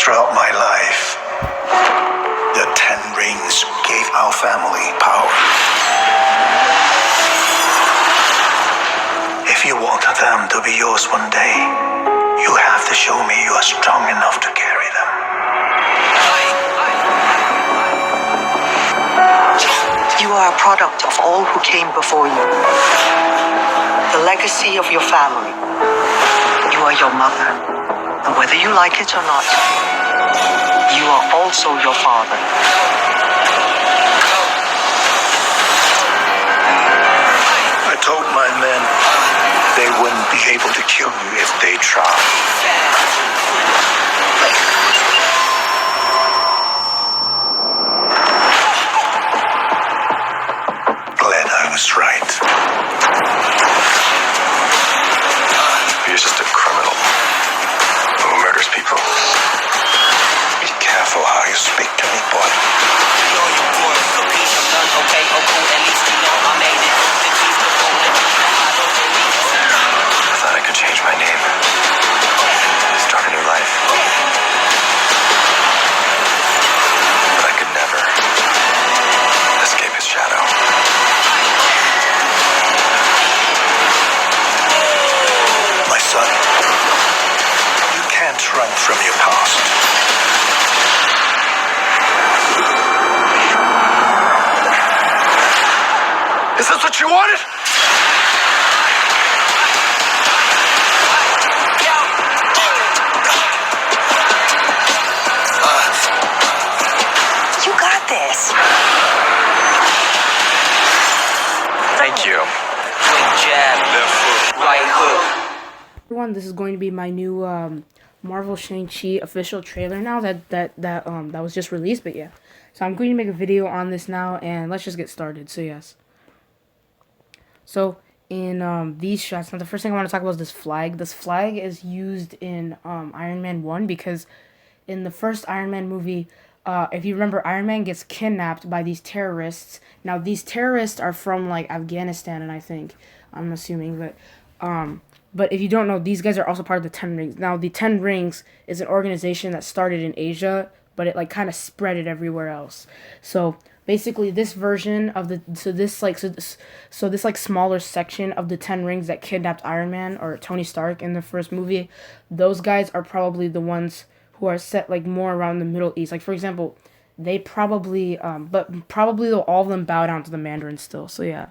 Throughout my life, the 10 rings gave our family power. If you want them to be yours one day, you have to show me you are strong enough to carry them. You are a product of all who came before you. The legacy of your family. You are your mother. And whether you like it or not, you are also your father. I told my men they wouldn't be able to kill you if they tried. Glad I was right. You're just a criminal who murders people. Be careful how you speak to me, boy. I thought I could change my name. Start a new life. But I could never escape his shadow. My son, you can't run from your past. Is this what you wanted? You got this. Thank you. Everyone, this is going to be my new Marvel Shang-Chi official trailer now that was just released, but yeah. So I'm going to make a video on this now, and let's just get started. So yes. So in these shots, now the first thing I want to talk about is this flag. This flag is used in Iron Man 1 because in the first Iron Man movie, if you remember, Iron Man gets kidnapped by these terrorists. Now these terrorists are from like Afghanistan, and I'm assuming, but if you don't know, these guys are also part of the 10 Rings. Now, the 10 Rings is an organization that started in Asia, but it like kind of spread it everywhere else. So basically, this version of this smaller section of the 10 Rings that kidnapped Iron Man or Tony Stark in the first movie, those guys are probably the ones who are set like more around the Middle East. Like for example, they probably all of them bow down to the Mandarin still. So yeah.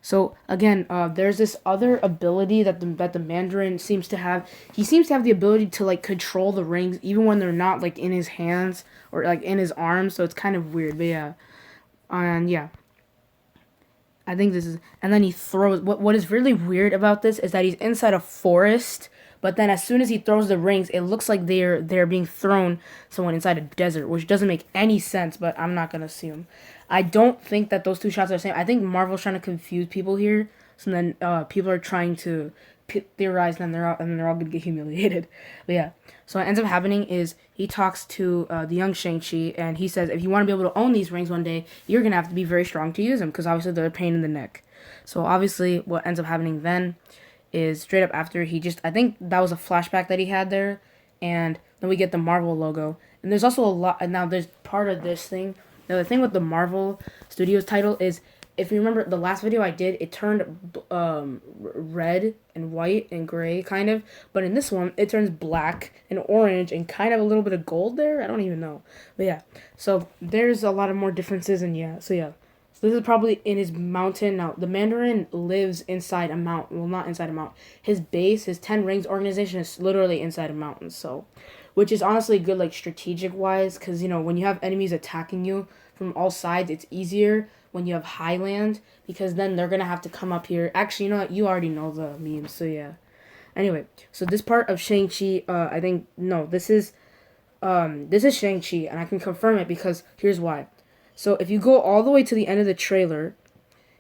So again, there's this other ability that the Mandarin seems to have. He seems to have the ability to like control the rings even when they're not like in his hands or like in his arms. So it's kind of weird, but yeah, and yeah, I think this is. And then he throws. What is really weird about this is that he's inside a forest, but then as soon as he throws the rings, it looks like they're being thrown someone inside a desert, which doesn't make any sense. But I'm not gonna assume. I don't think that those two shots are the same. I think Marvel's trying to confuse people here, so then people are trying to theorize, and they're all gonna get humiliated. But yeah, so what ends up happening is he talks to the young Shang-Chi, and he says, if you want to be able to own these rings one day, you're gonna have to be very strong to use them, because obviously they're a pain in the neck. So obviously, what ends up happening then is straight up after I think that was a flashback that he had there, and then we get the Marvel logo, and there's also a lot. And now there's part of this thing. Now, the thing with the Marvel Studios title is, if you remember the last video I did, it turned red and white and gray, kind of. But in this one, it turns black and orange and kind of a little bit of gold there. I don't even know. But yeah, so there's a lot of more differences, and yeah. So yeah. So this is probably in his mountain. Now, the Mandarin lives inside a mountain. Well, not inside a mountain. His base, his 10 Rings organization is literally inside a mountain, so... Which is honestly good, like, strategic-wise, because, you know, when you have enemies attacking you from all sides, it's easier when you have high land, because then they're going to have to come up here. Actually, you know what? You already know the memes, so yeah. Anyway, so this part of Shang-Chi, this is Shang-Chi, and I can confirm it because here's why. So if you go all the way to the end of the trailer,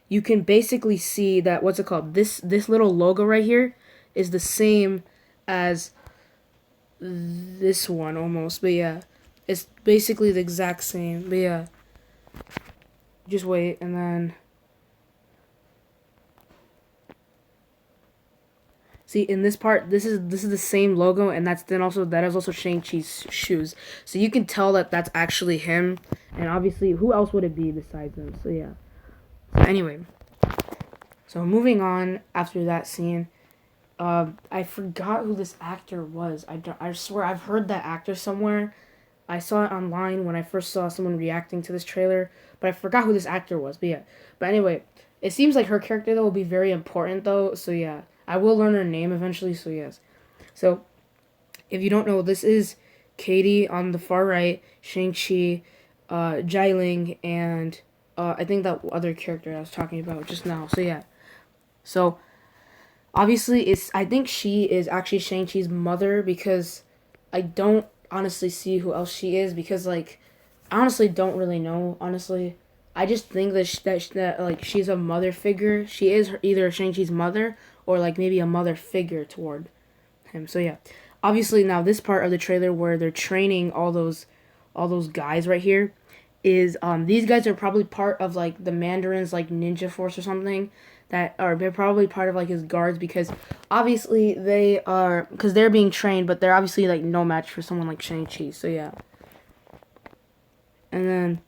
you can basically see that, what's it called? This little logo right here is the same as this one almost, but yeah, it's basically the exact same. But yeah, just wait, and then See, in this part, this is the same logo, and that is also Shang-Chi's shoes. So you can tell that that's actually him, and obviously, who else would it be besides him? So yeah. So anyway, so moving on after that scene, I forgot who this actor was. I swear I've heard that actor somewhere. I saw it online when I first saw someone reacting to this trailer, but I forgot who this actor was. But yeah, but anyway, it seems like her character though will be very important though. So yeah, I will learn her name eventually. So yes, so if you don't know, this is Katie on the far right, Shang-Chi, Jai and I think that other character I was talking about just now. So yeah, so obviously I think she is actually Shang-Chi's mother because I don't honestly see who else she is because like I honestly don't really know honestly. I just think that like she's a mother figure. She is either Shang-Chi's mother or like maybe a mother figure toward him. So yeah, obviously now this part of the trailer where they're training all those guys right here is these guys are probably part of like the Mandarin's like ninja force or something that are they're probably part of like his guards because obviously they are because they're being trained but they're obviously like no match for someone like Shang-Chi. So yeah, and then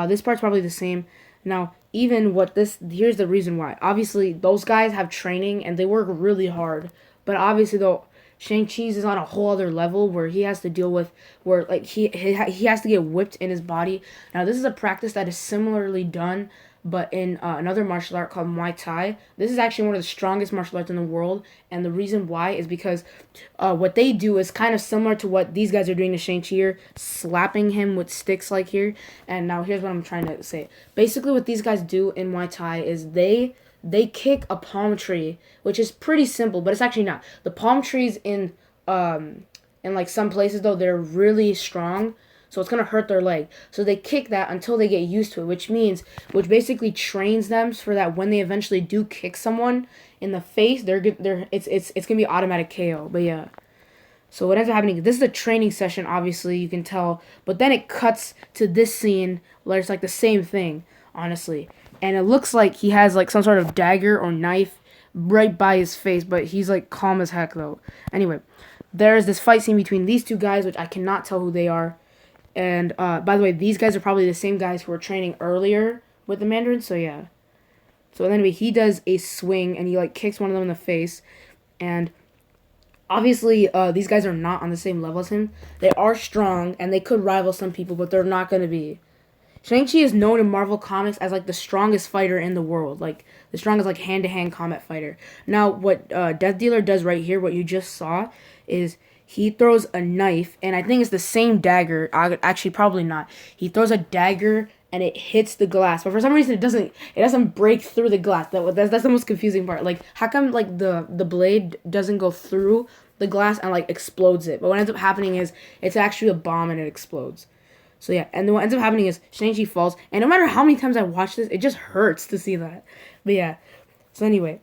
this part's probably the same. Now even what this here's the reason why. Obviously those guys have training and they work really hard, but obviously though Shang-Chi's is on a whole other level where he has to deal with where like he has to get whipped in his body. Now this is a practice that is similarly done but in another martial art called Muay Thai. This is actually one of the strongest martial arts in the world, and the reason why is because what they do is kind of similar to what these guys are doing to Shang-Chi here, slapping him with sticks like here. And now here's what I'm trying to say. Basically what these guys do in Muay Thai is they kick a palm tree, which is pretty simple, but it's actually not. The palm trees in like some places though they're really strong, so it's gonna hurt their leg. So they kick that until they get used to it, which basically trains them for that when they eventually do kick someone in the face, it's gonna be automatic KO. But yeah. So what ends up happening, this is a training session, obviously, you can tell, but then it cuts to this scene where it's like the same thing, honestly. And it looks like he has like some sort of dagger or knife right by his face, but he's like calm as heck though. Anyway, there's this fight scene between these two guys, which I cannot tell who they are. And by the way, these guys are probably the same guys who were training earlier with the Mandarin, so yeah. So anyway, he does a swing and he like kicks one of them in the face. And obviously, these guys are not on the same level as him. They are strong and they could rival some people, but they're not going to be. Shang-Chi is known in Marvel Comics as like the strongest fighter in the world, like the strongest like hand-to-hand combat fighter. Now, what Death Dealer does right here, what you just saw, is he throws a knife, and I think it's the same dagger. Actually, probably not. He throws a dagger, and it hits the glass, but for some reason it doesn't break through the glass. That's the most confusing part. Like, how come like the blade doesn't go through the glass and like explodes it? But what ends up happening is it's actually a bomb and it explodes. So yeah, and then what ends up happening is Shang-Chi falls, and no matter how many times I watch this, it just hurts to see that. But yeah, so anyway,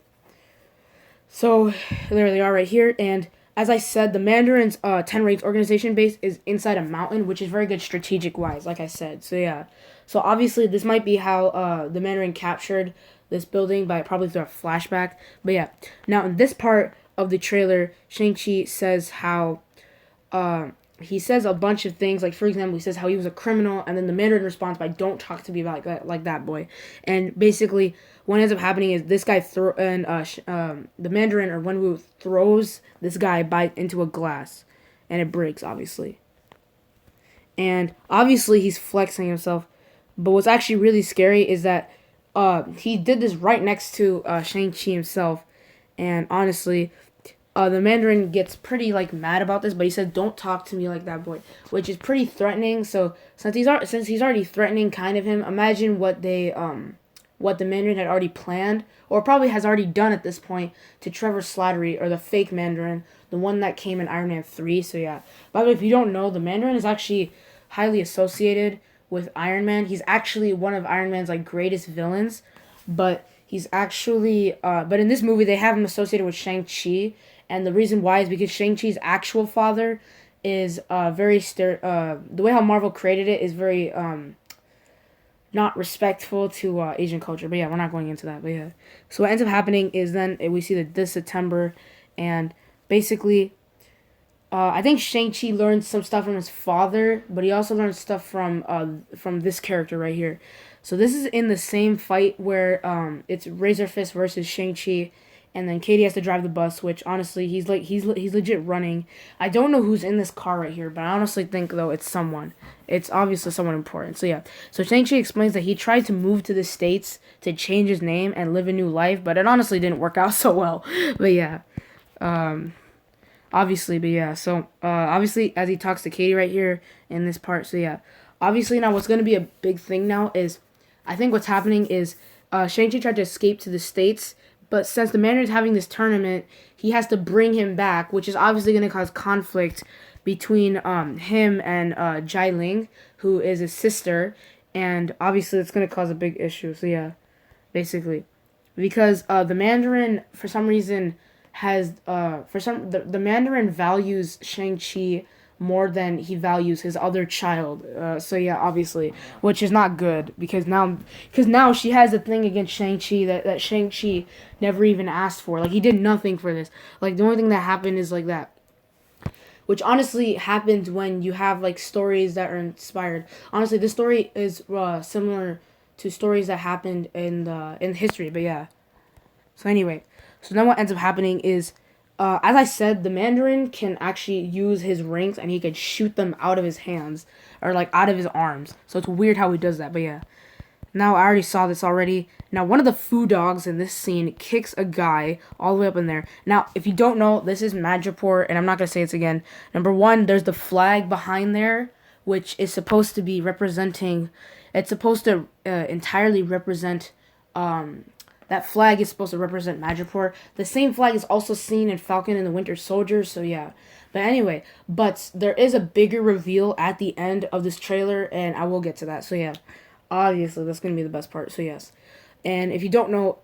so there they are right here, and as I said, the Mandarin's 10 Rings organization base is inside a mountain, which is very good strategic-wise, like I said. So yeah, so obviously this might be how the Mandarin captured this building by probably through a flashback. But yeah, now in this part of the trailer, Shang-Chi says how he says a bunch of things, like for example, he says how he was a criminal, and then the Mandarin responds by "Don't talk to me about like that, boy." And basically, what ends up happening is this guy the Mandarin or Wenwu throws this guy into a glass, and it breaks, obviously. And obviously, he's flexing himself, but what's actually really scary is that he did this right next to Shang-Chi himself, and honestly, the Mandarin gets pretty like mad about this, but he said, "Don't talk to me like that, boy," which is pretty threatening. So since he's already threatening kind of him, imagine what the Mandarin had already planned, or probably has already done at this point, to Trevor Slattery, or the fake Mandarin, the one that came in Iron Man 3. So yeah. By the way, if you don't know, the Mandarin is actually highly associated with Iron Man. He's actually one of Iron Man's like greatest villains, but he's actually but in this movie they have him associated with Shang-Chi. And the reason why is because Shang-Chi's actual father is the way how Marvel created it is very not respectful to Asian culture. But yeah, we're not going into that. But yeah, so what ends up happening is then we see that this September, And basically, I think Shang-Chi learned some stuff from his father, but he also learned stuff from this character right here. So this is in the same fight where it's Razor Fist versus Shang-Chi, and then Katie has to drive the bus, which honestly he's legit running. I don't know who's in this car right here, but I honestly think though it's someone. It's obviously someone important. So yeah. So Shang-Chi explains that he tried to move to the States to change his name and live a new life, but it honestly didn't work out so well. But yeah. Obviously, but yeah, so obviously as he talks to Katie right here in this part, so yeah, obviously now what's going to be a big thing now is, I think what's happening is Shang-Chi tried to escape to the States, but since the Mandarin's having this tournament, he has to bring him back, which is obviously going to cause conflict between him and Jai Ling, who is his sister, and obviously it's going to cause a big issue, so yeah, basically, because the Mandarin, for some reason, has the Mandarin values Shang-Chi more than he values his other child. So yeah, obviously, which is not good because now she has a thing against Shang-Chi that Shang-Chi never even asked for. Like, he did nothing for this. Like, the only thing that happened is like that. Which honestly happens when you have like stories that are inspired. Honestly, this story is similar to stories that happened in history, but yeah. So anyway, so then what ends up happening is, as I said, the Mandarin can actually use his rings and he can shoot them out of his hands or like out of his arms. So it's weird how he does that, but yeah. Now I already saw this already. Now one of the foo dogs in this scene kicks a guy all the way up in there. Now if you don't know, this is Madripoor, and I'm not gonna say it again. Number one, there's the flag behind there, which is supposed to be representing. It's supposed to entirely represent. That flag is supposed to represent Madripoor. The same flag is also seen in Falcon and the Winter Soldier, so yeah. But anyway, but there is a bigger reveal at the end of this trailer, and I will get to that. So yeah, obviously that's going to be the best part, so yes. And if you don't know,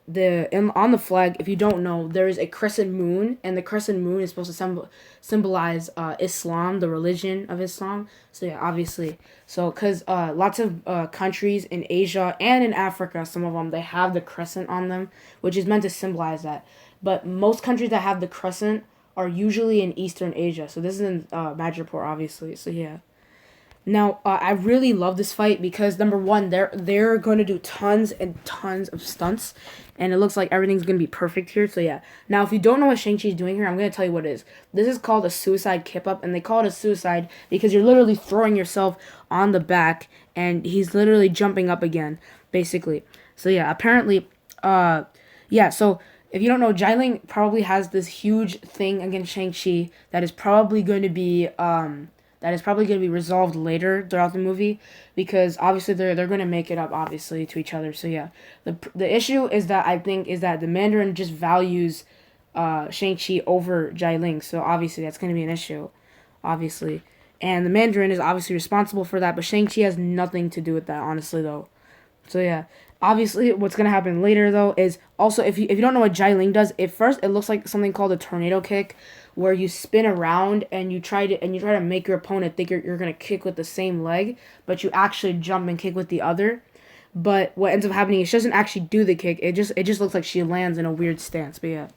on the flag, if you don't know, there is a crescent moon, and the crescent moon is supposed to symbolize Islam, the religion of Islam. So yeah, obviously. So because lots of countries in Asia and in Africa, some of them, they have the crescent on them, which is meant to symbolize that. But most countries that have the crescent are usually in Eastern Asia. So this is in Madripoor, obviously. So yeah. Now, I really love this fight because, number one, they're going to do tons and tons of stunts, and it looks like everything's going to be perfect here, so yeah. Now, if you don't know what Shang-Chi is doing here, I'm going to tell you what it is. This is called a suicide kip-up, and they call it a suicide because you're literally throwing yourself on the back, and he's literally jumping up again, basically. So yeah, apparently, yeah, so if you don't know, Jai Ling probably has this huge thing against Shang-Chi that is probably going to be, resolved later throughout the movie, because obviously they're going to make it up obviously to each other. So yeah, the issue is that I think is that the Mandarin just values Shang-Chi over Jai Ling, so obviously that's going to be an issue, obviously, and the Mandarin is obviously responsible for that, but Shang-Chi has nothing to do with that, honestly though. So yeah, obviously what's going to happen later though is also, if you don't know what Jai Ling does, at first it looks like something called a tornado kick, where you spin around and you try to make your opponent think you're gonna kick with the same leg, but you actually jump and kick with the other. But what ends up happening is she doesn't actually do the kick. It just looks like she lands in a weird stance. But yeah.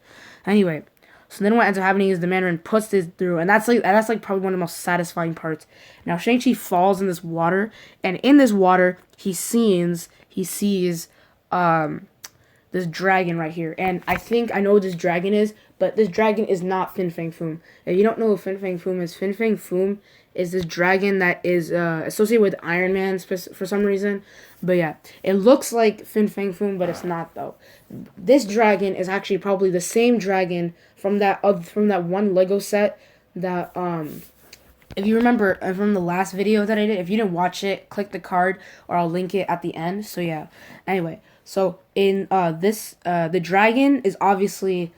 Anyway, so then what ends up happening is the Mandarin puts this through, and that's like probably one of the most satisfying parts. Now Shang-Chi falls in this water, and in this water he sees this dragon right here, and I think I know what this dragon is, but this dragon is not Fin Fang Foom. If you don't know who Fin Fang Foom is this dragon that is associated with Iron Man for some reason. But yeah, it looks like Fin Fang Foom, but it's not though. This dragon is actually probably the same dragon from that one Lego set that if you remember from the last video that I did. If you didn't watch it, click the card or I'll link it at the end. So yeah. Anyway, so in the dragon is obviously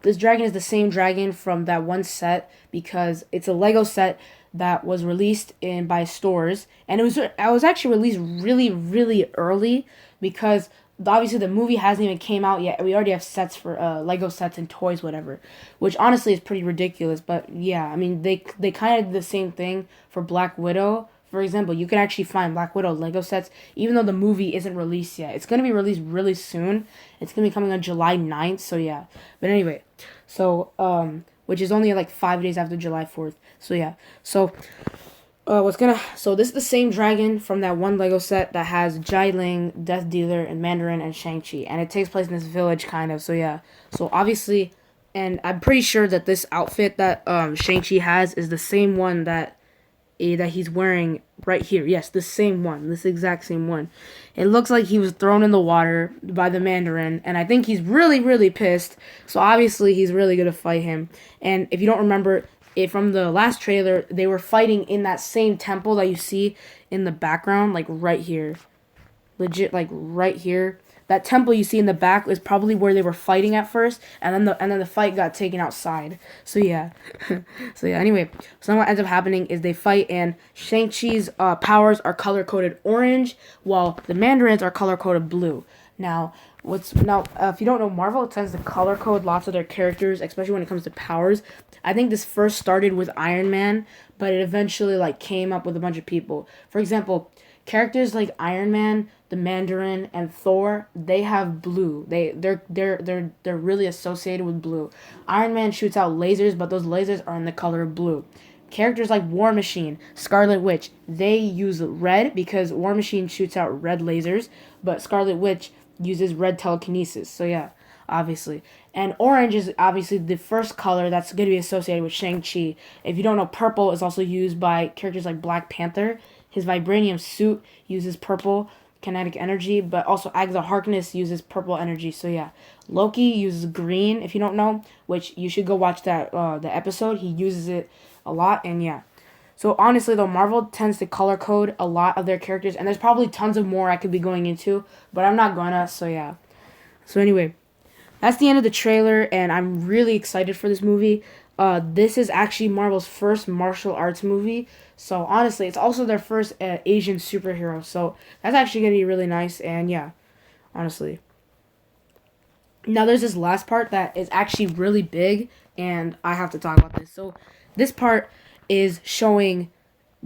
this dragon is the same dragon from that one set, because it's a Lego set that was released by stores, and it was actually released really, really early, because obviously the movie hasn't even came out yet. We already have sets for Lego sets and toys, whatever, which honestly is pretty ridiculous. But yeah, I mean they kind of did the same thing for Black Widow For example, you can actually find Black Widow Lego sets, even though the movie isn't released yet. It's going to be released really soon. It's going to be coming on July 9th, so yeah. But anyway, so, which is only like 5 days after July 4th. So yeah. So, so this is the same dragon from that one Lego set that has Jai Ling, Death Dealer, and Mandarin, and Shang-Chi. And it takes place in this village, kind of, so yeah. So obviously, and I'm pretty sure that this outfit that, Shang-Chi has is the same one that he's wearing right here. Yes, the same one. This exact same one. It looks like he was thrown in the water by the Mandarin, and I think he's really, really pissed. So obviously he's really going to fight him. And if you don't remember it from the last trailer, they were fighting in that same temple that you see in the background, like right here. Legit, like right here. That temple you see in the back is probably where they were fighting at first, and then the fight got taken outside. So yeah, so yeah. Anyway, so then what ends up happening is they fight, and Shang-Chi's powers are color coded orange, while the Mandarin's are color coded blue. Now, if you don't know, Marvel tends to color code lots of their characters, especially when it comes to powers. I think this first started with Iron Man, but it eventually like came up with a bunch of people. For example, characters like Iron Man, the Mandarin, and Thor, they have blue. They're really associated with blue. Iron Man shoots out lasers, but those lasers are in the color of blue. Characters like War Machine, Scarlet Witch, they use red because War Machine shoots out red lasers, but Scarlet Witch uses red telekinesis. So yeah, obviously. And orange is obviously the first color that's going to be associated with Shang-Chi. If you don't know, purple is also used by characters like Black Panther. His vibranium suit uses purple kinetic energy, but also Agatha Harkness uses purple energy. So yeah, Loki uses green. If you don't know, which you should go watch that the episode. He uses it a lot, and yeah. So honestly, though, Marvel tends to color code a lot of their characters, and there's probably tons of more I could be going into, but I'm not gonna. So yeah. So anyway, that's the end of the trailer, and I'm really excited for this movie. This is actually Marvel's first martial arts movie. So honestly, it's also their first Asian superhero. So that's actually going to be really nice. And yeah, honestly. Now there's this last part that is actually really big, and I have to talk about this. So this part is showing.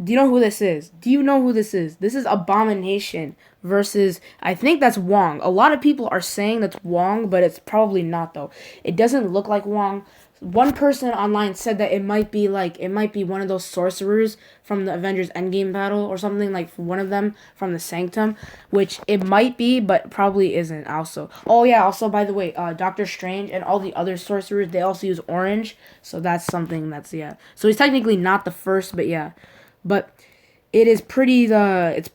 Do you know who this is? Do you know who this is? This is Abomination versus, I think that's Wong. A lot of people are saying that's Wong, but it's probably not, though. It doesn't look like Wong. One person online said that it might be one of those sorcerers from the Avengers Endgame battle or something, like one of them from the Sanctum, which it might be, but probably isn't also. Oh yeah, also by the way, Doctor Strange and all the other sorcerers, they also use orange, so that's something that's, yeah. So he's technically not the first, but yeah. But it is pretty, it's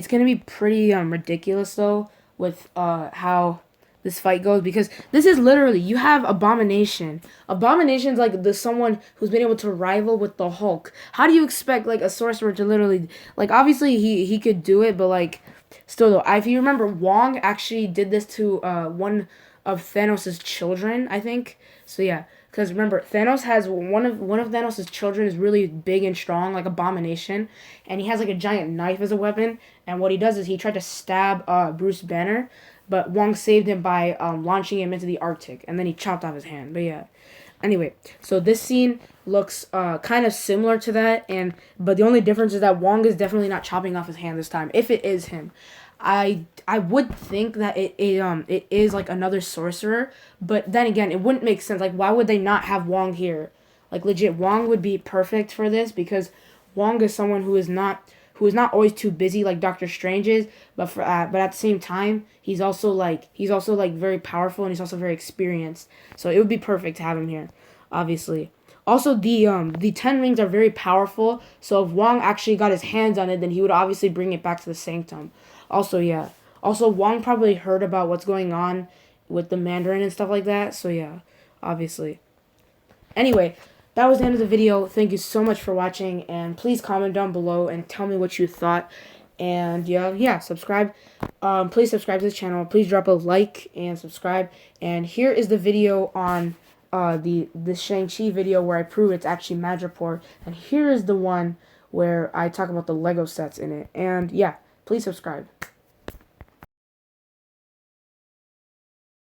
gonna be pretty ridiculous though with how this fight goes, because this is literally, you have Abomination. Abomination's like someone who's been able to rival with the Hulk. How do you expect like a sorcerer to literally, like, obviously he could do it, but like still though, if you remember, Wong actually did this to one of Thanos' children, I think. So yeah, because remember, Thanos has one of Thanos' children is really big and strong, like Abomination, and he has like a giant knife as a weapon. And what he does is he tried to stab Bruce Banner, but Wong saved him by launching him into the Arctic, and then he chopped off his hand. But yeah, anyway, so this scene looks kind of similar to that, but the only difference is that Wong is definitely not chopping off his hand this time. If it is him, I would think that it is like another sorcerer, but then again, it wouldn't make sense. Like, why would they not have Wong here? Like, legit, Wong would be perfect for this, because Wong is someone who is not always too busy like Doctor Strange is, but at the same time, he's also very powerful, and he's also very experienced. So it would be perfect to have him here, obviously. Also, the 10 rings are very powerful, so if Wong actually got his hands on it, then he would obviously bring it back to the Sanctum. Also, yeah. Also, Wong probably heard about what's going on with the Mandarin and stuff like that, so yeah, obviously. Anyway, that was the end of the video. Thank you so much for watching, and please comment down below and tell me what you thought. And yeah, subscribe. Please subscribe to the channel. Please drop a like and subscribe. And here is the video on the Shang-Chi video where I prove it's actually Madripoor. And here is the one where I talk about the Lego sets in it. And yeah, please subscribe.